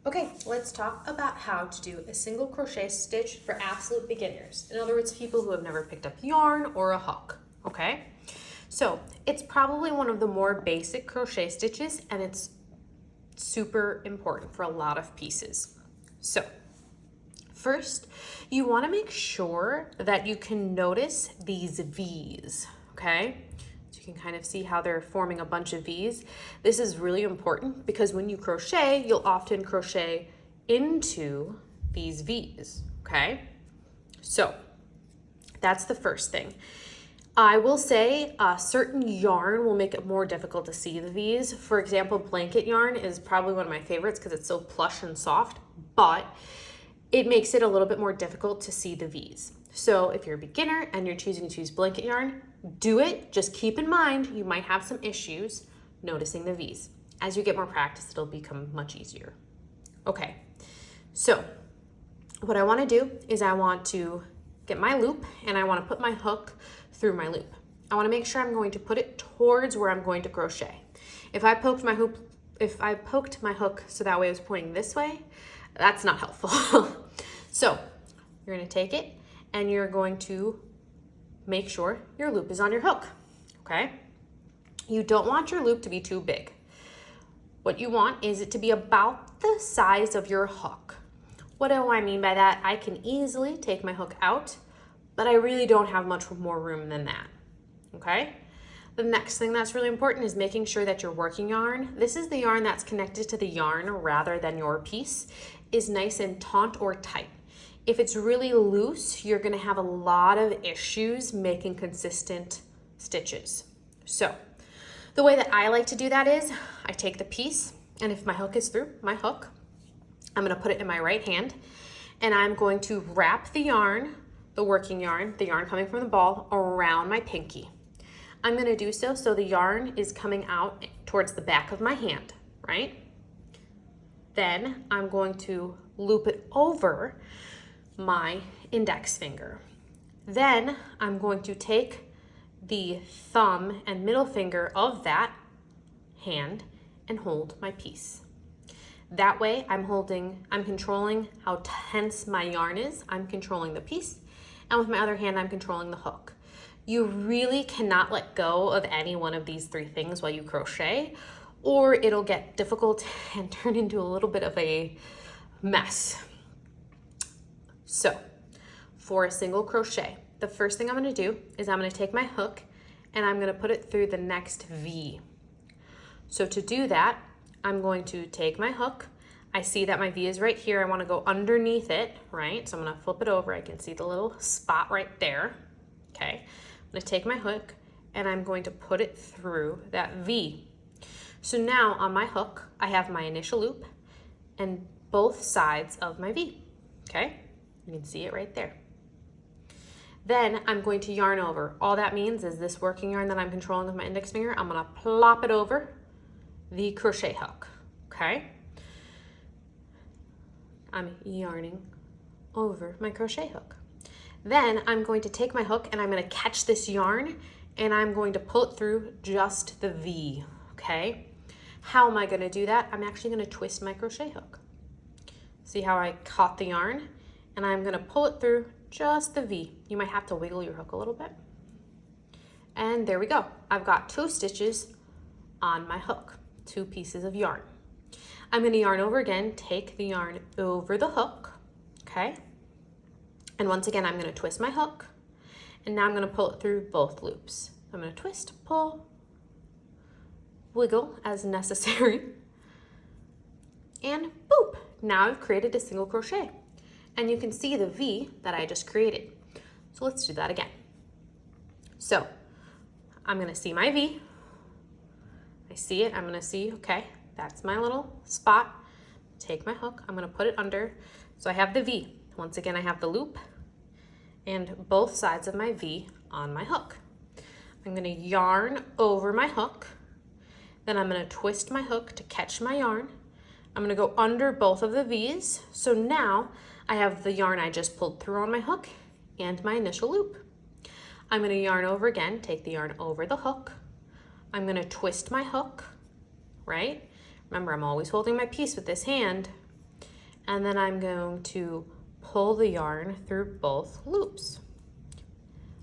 Okay, let's talk about how to do a single crochet stitch for absolute beginners. In other words, people who have never picked up yarn or a hook, okay? So it's probably one of the more basic crochet stitches and it's super important for a lot of pieces. So first, you wanna make sure that you can notice these V's, okay? You can kind of see how they're forming a bunch of V's. This is really important because when you crochet, you'll often crochet into these V's, okay? So that's the first thing. I will say certain yarn will make it more difficult to see the V's. For example, blanket yarn is probably one of my favorites because it's so plush and soft, but it makes it a little bit more difficult to see the V's. So if you're a beginner and you're choosing to use blanket yarn, do it. Just keep in mind, you might have some issues noticing the V's. As you get more practice, it'll become much easier. Okay, so what I wanna do is I want to get my loop and I wanna put my hook through my loop. I wanna make sure I'm going to put it towards where I'm going to crochet. If I poked my hook so that way it was pointing this way, that's not helpful. So you're gonna take it and you're going to make sure your loop is on your hook, okay? You don't want your loop to be too big. What you want is it to be about the size of your hook. What do I mean by that? I can easily take my hook out, but I really don't have much more room than that, okay? The next thing that's really important is making sure that your working yarn, this is the yarn that's connected to the yarn rather than your piece, is nice and taut or tight. If it's really loose, you're gonna have a lot of issues making consistent stitches. So the way that I like to do that is I take the piece, and if my hook is through my hook, I'm gonna put it in my right hand, and I'm going to wrap the yarn, the working yarn, the yarn coming from the ball, around my pinky. I'm gonna do so the yarn is coming out towards the back of my hand, right? Then I'm going to loop it over my index finger. Then I'm going to take the thumb and middle finger of that hand and hold my piece. That way I'm controlling how tense my yarn is, I'm controlling the piece, and with my other hand I'm controlling the hook. You really cannot let go of any one of these three things while you crochet, or it'll get difficult and turn into a little bit of a mess. So for a single crochet, the first thing I'm gonna do is I'm gonna take my hook and I'm gonna put it through the next V. So to do that, I'm going to take my hook. I see that my V is right here. I wanna go underneath it, right? So I'm gonna flip it over. I can see the little spot right there, okay? I'm gonna take my hook and I'm going to put it through that V. So now on my hook, I have my initial loop and both sides of my V, okay? You can see it right there. Then I'm going to yarn over. All that means is this working yarn that I'm controlling with my index finger, I'm gonna plop it over the crochet hook, okay? I'm yarning over my crochet hook. Then I'm going to take my hook and I'm gonna catch this yarn and I'm going to pull it through just the V, okay? How am I gonna do that? I'm actually gonna twist my crochet hook. See how I caught the yarn? And I'm gonna pull it through just the V. You might have to wiggle your hook a little bit. And there we go. I've got 2 stitches on my hook, 2 pieces of yarn. I'm gonna yarn over again, take the yarn over the hook, okay? And once again, I'm gonna twist my hook, and now I'm gonna pull it through both loops. I'm gonna twist, pull, wiggle as necessary, and boop. Now I've created a single crochet. And you can see the V that I just created. So let's do that again. So I'm gonna see my V. I see it, I'm gonna see, okay, that's my little spot. Take my hook, I'm gonna put it under. So I have the V. Once again, I have the loop and both sides of my V on my hook. I'm gonna yarn over my hook. Then I'm gonna twist my hook to catch my yarn. I'm gonna go under both of the V's. So now I have the yarn I just pulled through on my hook and my initial loop. I'm gonna yarn over again, take the yarn over the hook. I'm gonna twist my hook, right? Remember, I'm always holding my piece with this hand. and then I'm going to pull the yarn through both loops,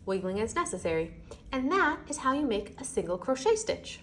wiggling as necessary. And that is how you make a single crochet stitch.